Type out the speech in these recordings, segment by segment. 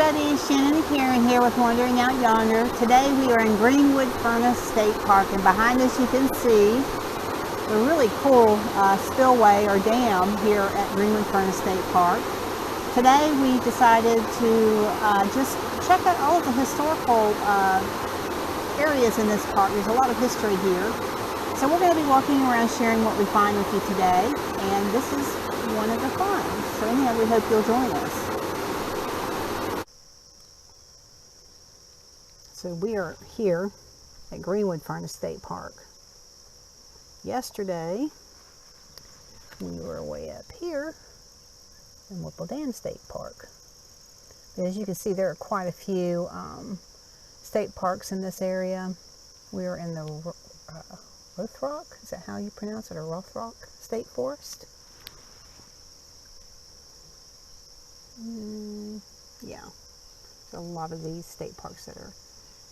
everybody, Shannon and Karen here with Wandering Out Yonder. Today we are in Greenwood Furnace State Park, and behind us you can see the really cool spillway or dam here at Greenwood Furnace State Park. Today we decided to just check out all of the historical areas in this park. There's a lot of history here. So we're going to be walking around sharing what we find with you today, and this is one of the finds. So anyhow, we hope you'll join us. So we are here at Greenwood Furnace State Park. Yesterday, we were way up here in Whipple Dam State Park. But as you can see, there are quite a few state parks in this area. We are in the Rothrock, is that how you pronounce it, or Rothrock State Forest? Yeah, there's a lot of these state parks that are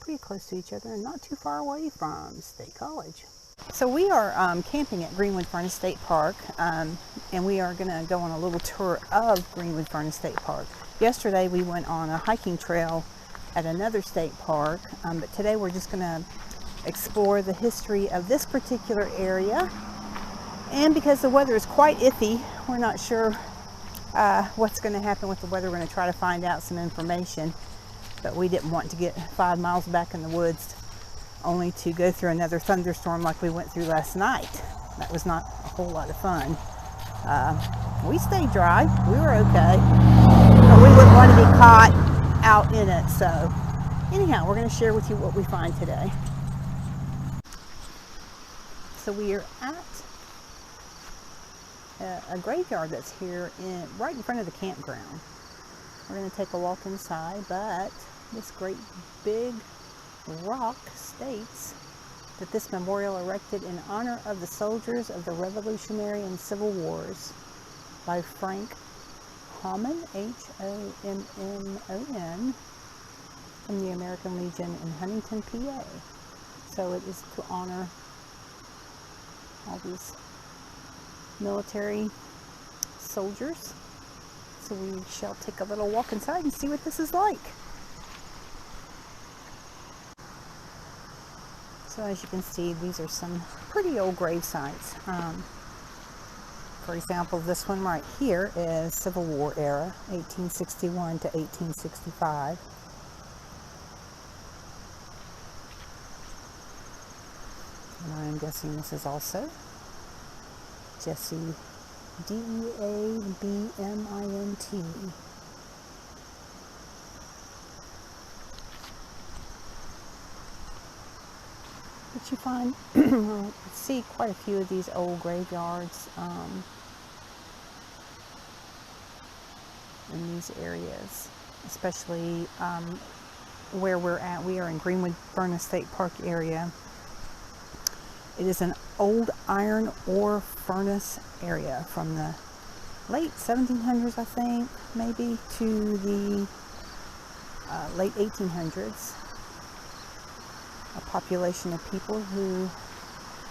pretty close to each other and not too far away from State College. So we are camping at Greenwood Furnace State Park, and we are going to go on a little tour of Greenwood Furnace State Park. Yesterday we went on a hiking trail at another state park, but today we're just going to explore the history of this particular area. And because the weather is quite iffy, we're not sure what's going to happen with the weather. We're going to try to find out some information. But we didn't want to get 5 miles back in the woods only to go through another thunderstorm like we went through last night. That was not a whole lot of fun. We stayed dry. We were okay. But we wouldn't want to be caught out in it. So anyhow, we're going to share with you what we find today. So we are at a graveyard that's here right in front of the campground. We're going to take a walk inside, but this great big rock states that this memorial erected in honor of the soldiers of the Revolutionary and Civil Wars by Frank Hommon, H-O-M-M-O-N, from the American Legion in Huntington, PA. So it is to honor all these military soldiers. So we shall take a little walk inside and see what this is like. So as you can see, these are some pretty old grave sites. For example, this one right here is Civil War era, 1861 to 1865. And I'm guessing this is also Jesse D-E-A-B-M-I-N-T. But you find, see quite a few of these old graveyards in these areas, especially where we're at. We are in Greenwood Furnace State Park area. It is an old iron ore furnace area from the late 1700s, I think, maybe, to the late 1800s. A population of people who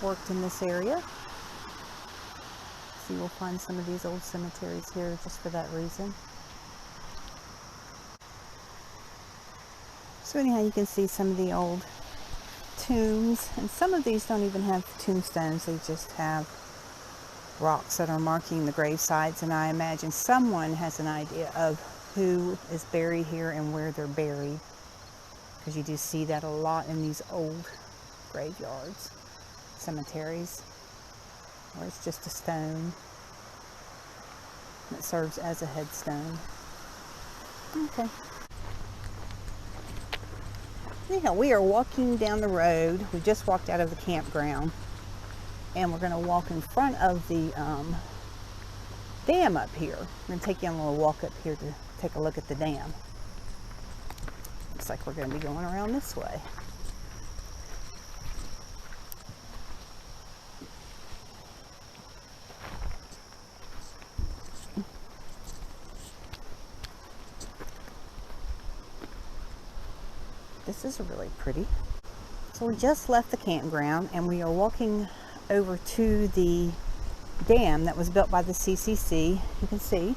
worked in this area. So you'll find some of these old cemeteries here just for that reason. So anyhow, you can see some of the old tombs, and some of these don't even have tombstones. They just have rocks that are marking the grave sites, and I imagine someone has an idea of who is buried here and where they're buried, because you do see that a lot in these old graveyards, cemeteries, where it's just a stone that serves as a headstone. Okay. Anyhow, we are walking down the road. We just walked out of the campground, and we're going to walk in front of the dam up here. We're going to take you on a little walk up here to take a look at the dam. Looks like we're going to be going around this way. This is really pretty. So we just left the campground and we are walking over to the dam that was built by the CCC. You can see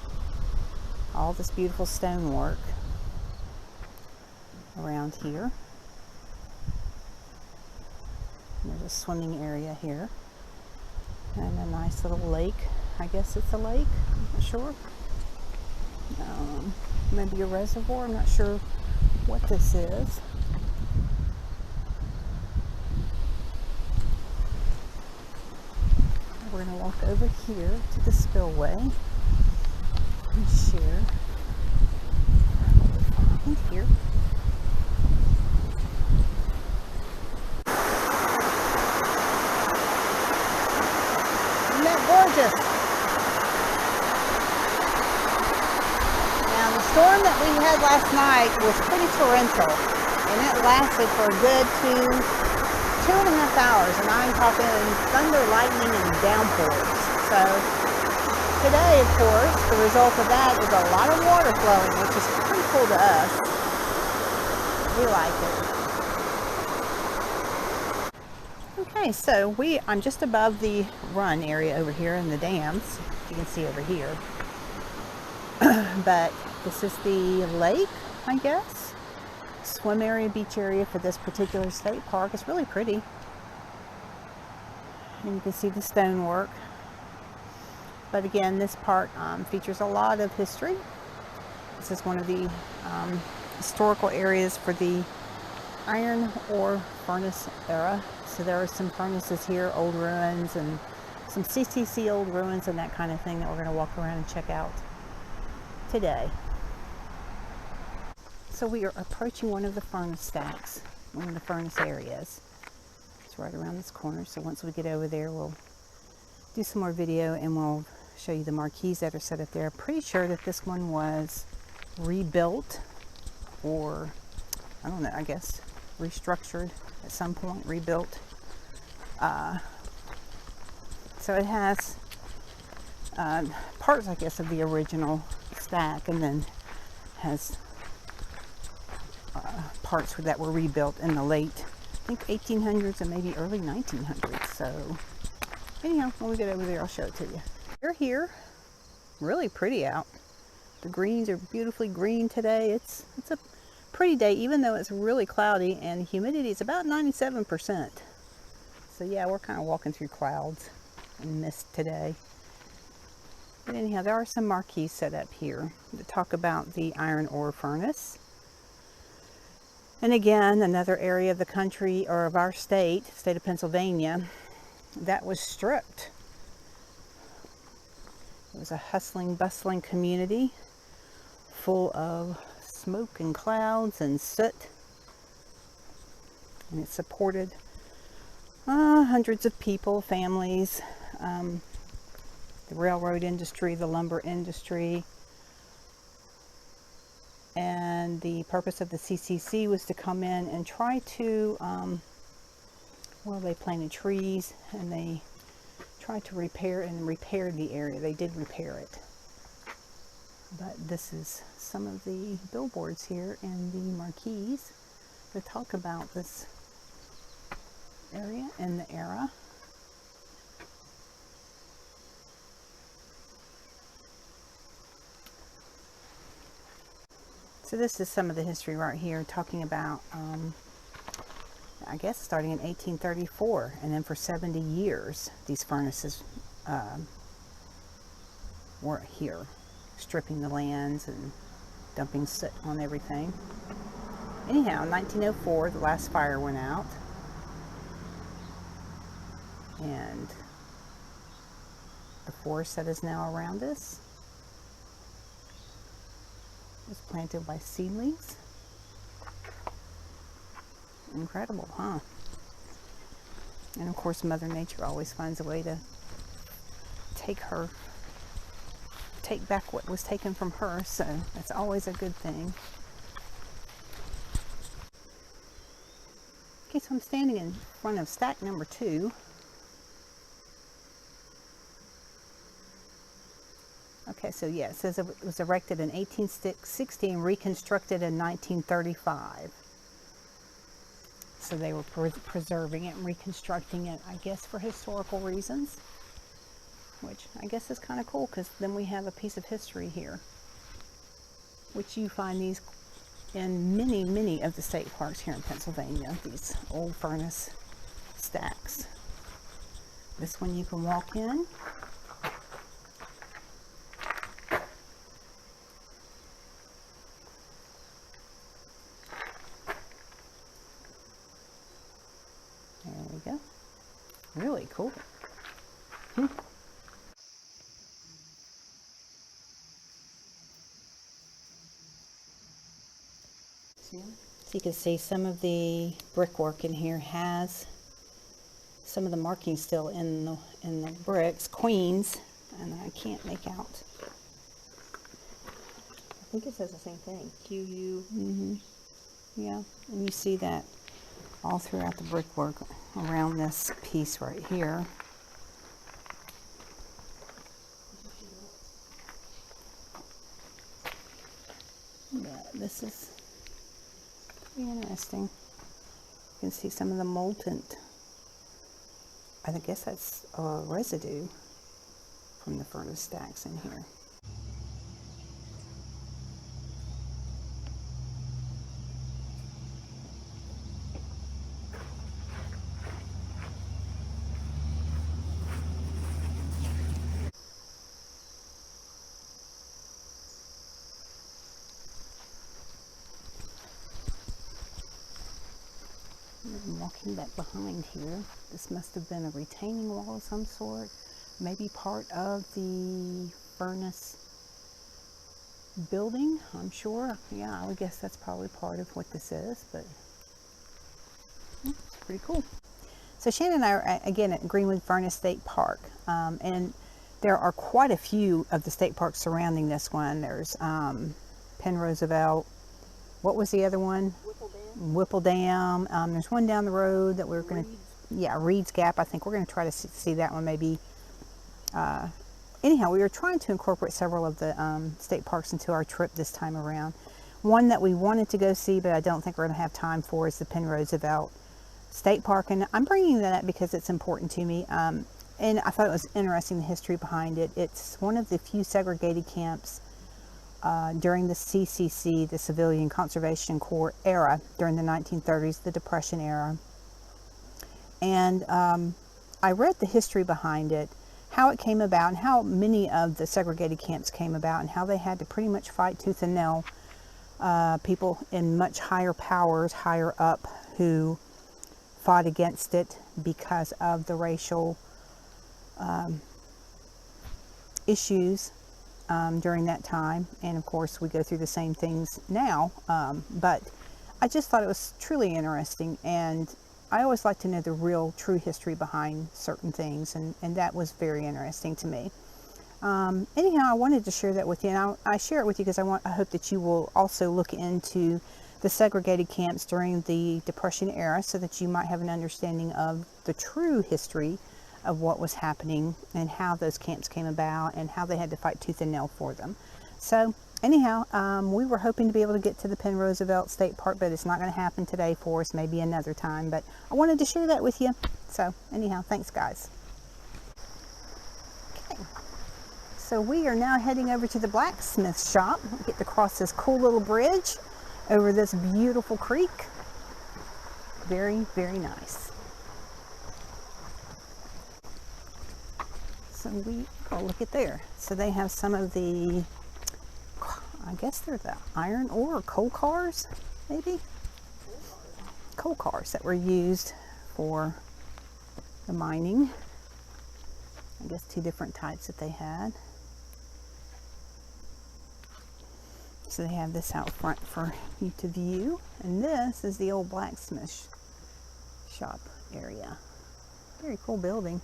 all this beautiful stonework. around here. There's a swimming area here. And a nice little lake. I guess it's a lake. I'm not sure. Maybe a reservoir. I'm not sure what this is. We're going to walk over here to the spillway and share what we find here. Isn't that gorgeous? Now the storm that we had last night was pretty torrential, and it lasted for a good 2.5 hours, and I'm talking thunder, lightning, and downpours. So today, of course, the result of that is a lot of water flowing, which is pretty cool to us. We like it. Okay, so I'm just above the run area over here in the dams. You can see over here. But this is the lake, I guess. Swim area, beach area for this particular state park. It's really pretty. And you can see the stonework. But again, this park features a lot of history. This is one of the historical areas for the iron ore furnace era. So there are some furnaces here, old ruins, and some CCC old ruins and that kind of thing that we're going to walk around and check out today. So we are approaching one of the furnace stacks, one of the furnace areas. It's right around this corner, so once we get over there, we'll do some more video and we'll show you the marquees that are set up there. I'm pretty sure that this one was rebuilt, or I don't know, I guess restructured at some point, rebuilt. So it has parts, I guess, of the original stack, and then has parts that were rebuilt in the late, I think 1800s and maybe early 1900s. So anyhow, when we get over there, I'll show it to you. We're here. Really pretty out. The greens are beautifully green today. It's a pretty day, even though it's really cloudy, and humidity is about 97%. So yeah, we're kind of walking through clouds and mist today. But anyhow, there are some marquees set up here that talk about the iron ore furnace. And again, another area of the country, or of our state of Pennsylvania, that was stripped. It was a hustling, bustling community full of smoke and clouds and soot. And it supported hundreds of people, families, the railroad industry, the lumber industry. And the purpose of the CCC was to come in and try to, well, they planted trees and they tried to repaired the area. They did repair it. But this is some of the billboards here and the marquees that talk about this area and the era. So this is some of the history right here, talking about, I guess, starting in 1834, and then for 70 years, these furnaces were here, stripping the lands and dumping soot on everything. Anyhow, in 1904, the last fire went out, and the forest that is now around us was planted by seedlings. Incredible, huh? And of course, Mother Nature always finds a way to take back what was taken from her, so that's always a good thing. Okay, so I'm standing in front of stack number 2. Okay, so yeah, it says it was erected in 1860 and reconstructed in 1935. So they were preserving it and reconstructing it, I guess, for historical reasons, which I guess is kind of cool, because then we have a piece of history here, which you find these in many of the state parks here in Pennsylvania, these old furnace stacks. This one you can walk in. There we go. Really cool. So you can see some of the brickwork in here has some of the markings still in the bricks, Queens, and I can't make out. I think it says the same thing, QU. Yeah, and you see that all throughout the brickwork around this piece right here. Yeah, this is pretty interesting. You can see some of the molten, I guess that's residue from the furnace stacks in here. I'm walking back behind here. This must have been a retaining wall of some sort, maybe part of the furnace building, I'm sure. Yeah, I would guess that's probably part of what this is, but it's pretty cool. So Shannon and I are again at Greenwood Furnace State Park, and there are quite a few of the state parks surrounding this one. There's Penn Roosevelt. What was the other one? Whipple Dam. There's one down the road that we're going to, yeah, Reed's Gap. I think we're going to try to see that one maybe. Anyhow, we were trying to incorporate several of the state parks into our trip this time around. One that we wanted to go see, but I don't think we're going to have time for, is the Penn Roosevelt State Park. And I'm bringing that up because it's important to me. And I thought it was interesting, the history behind it. It's one of the few segregated camps during the CCC, the Civilian Conservation Corps era, during the 1930s, the Depression era. And I read the history behind it, how it came about, and how many of the segregated camps came about, and how they had to pretty much fight tooth and nail people in much higher powers, higher up, who fought against it because of the racial issues during that time. And of course we go through the same things now, but I just thought it was truly interesting, and I always like to know the real true history behind certain things, and that was very interesting to me. Anyhow, I wanted to share that with you, and I share it with you because I hope that you will also look into the segregated camps during the Depression era, so that you might have an understanding of the true history of what was happening and how those camps came about and how they had to fight tooth and nail for them. So anyhow, we were hoping to be able to get to the Penn Roosevelt State Park, but it's not going to happen today for us, maybe another time, but I wanted to share that with you. So anyhow, thanks guys. Okay, so we are now heading over to the Blacksmith Shop. We get to cross this cool little bridge over this beautiful creek. Very, very nice. So oh, look at there. So they have some of the, I guess they're the iron ore or coal cars, maybe? Coal cars that were used for the mining. I guess two different types that they had. So they have this out front for you to view. And this is the old Blacksmith Shop area. Very cool building.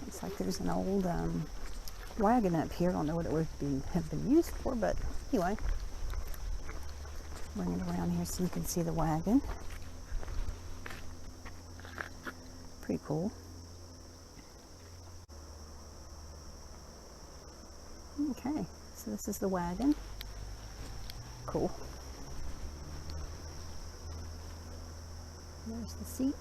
Looks like there's an old wagon up here. I don't know what it would have been used for, but anyway. Bring it around here so you can see the wagon. Pretty cool. Okay, so this is the wagon. Cool. There's the seat.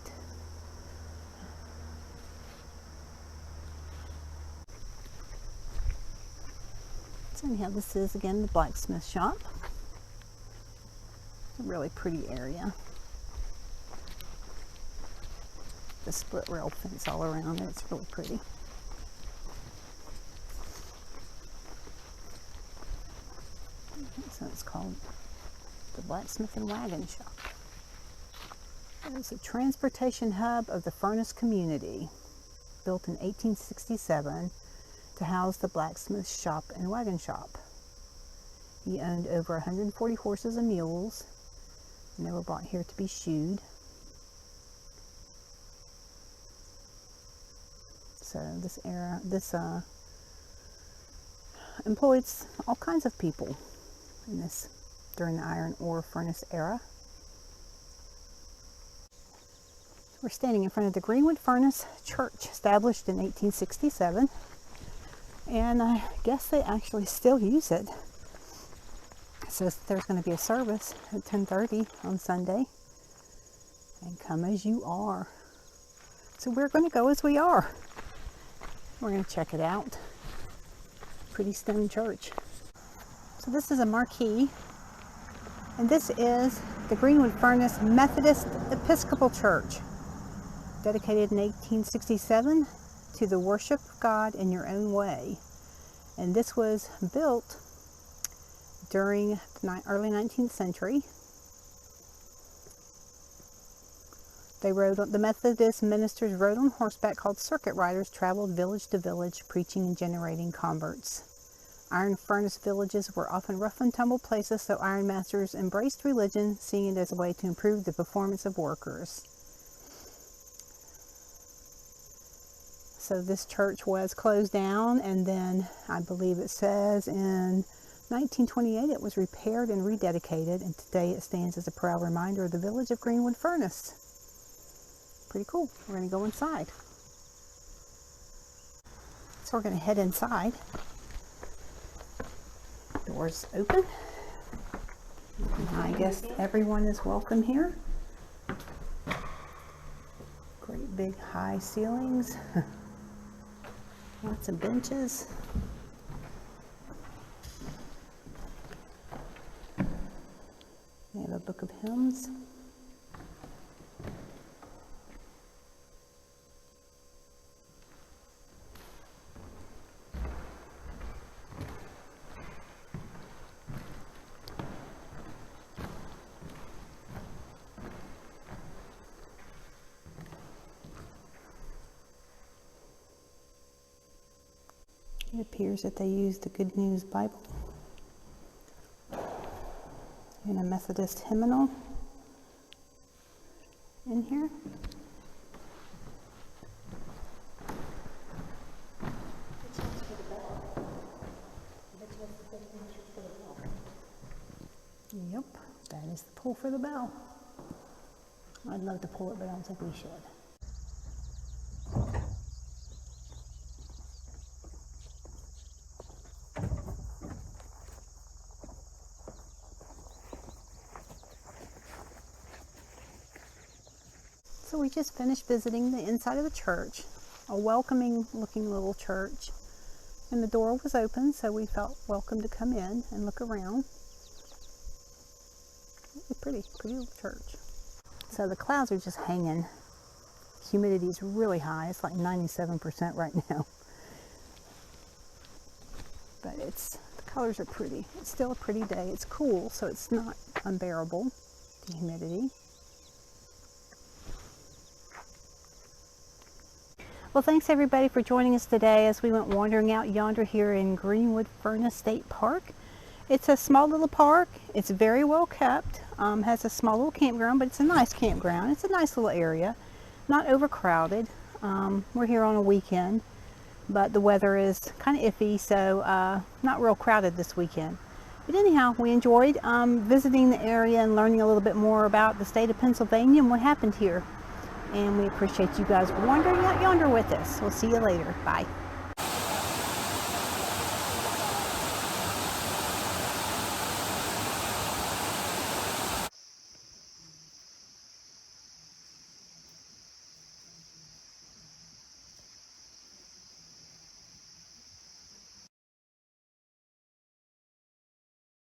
So anyhow, this is again the Blacksmith Shop. It's a really pretty area. The split rail fence all around it. It's really pretty. So it's called the Blacksmith and Wagon Shop. It's a transportation hub of the furnace community, built in 1867 to house the Blacksmith Shop and Wagon Shop. He owned over 140 horses and mules, and they were brought here to be shoed. So this employed all kinds of people in this during the iron ore furnace era. We're standing in front of the Greenwood Furnace Church, established in 1867, and I guess they actually still use it. So there's going to be a service at 10:30 on Sunday, and come as you are. So we're going to go as we are. We're going to check it out. Pretty stone church. So this is a marquee, and this is the Greenwood Furnace Methodist Episcopal Church, dedicated in 1867 to the worship of God in your own way. And this was built during the early 19th century. The Methodist ministers rode on horseback, called circuit riders, traveled village to village, preaching and generating converts. Iron furnace villages were often rough and tumble places, so iron masters embraced religion, seeing it as a way to improve the performance of workers. So this church was closed down, and then I believe it says in 1928 it was repaired and rededicated, and today it stands as a proud reminder of the village of Greenwood Furnace. Pretty cool. We're going to go inside. So we're going to head inside. Doors open. I guess everyone is welcome here. Great big high ceilings. Lots of benches. They have a book of hymns. It appears that they use the Good News Bible and a Methodist hymnal in here. Yep, that is the pull for the bell. I'd love to pull it, but I don't think we should. So we just finished visiting the inside of the church, a welcoming looking little church, and the door was open, so we felt welcome to come in and look around. Really pretty little church. So the clouds are just hanging. Humidity is really high. It's like 97% right now. But the colors are pretty. It's still a pretty day. It's cool, so it's not unbearable, the humidity. Well, thanks everybody for joining us today as we went wandering out yonder here in Greenwood Furnace State Park. It's a small little park. It's very well kept. Has a small little campground, but it's a nice campground. It's a nice little area, not overcrowded. We're here on a weekend, but the weather is kind of iffy, so not real crowded this weekend. But anyhow, we enjoyed visiting the area and learning a little bit more about the state of Pennsylvania and what happened here. And we appreciate you guys wandering out yonder with us. We'll see you later. Bye.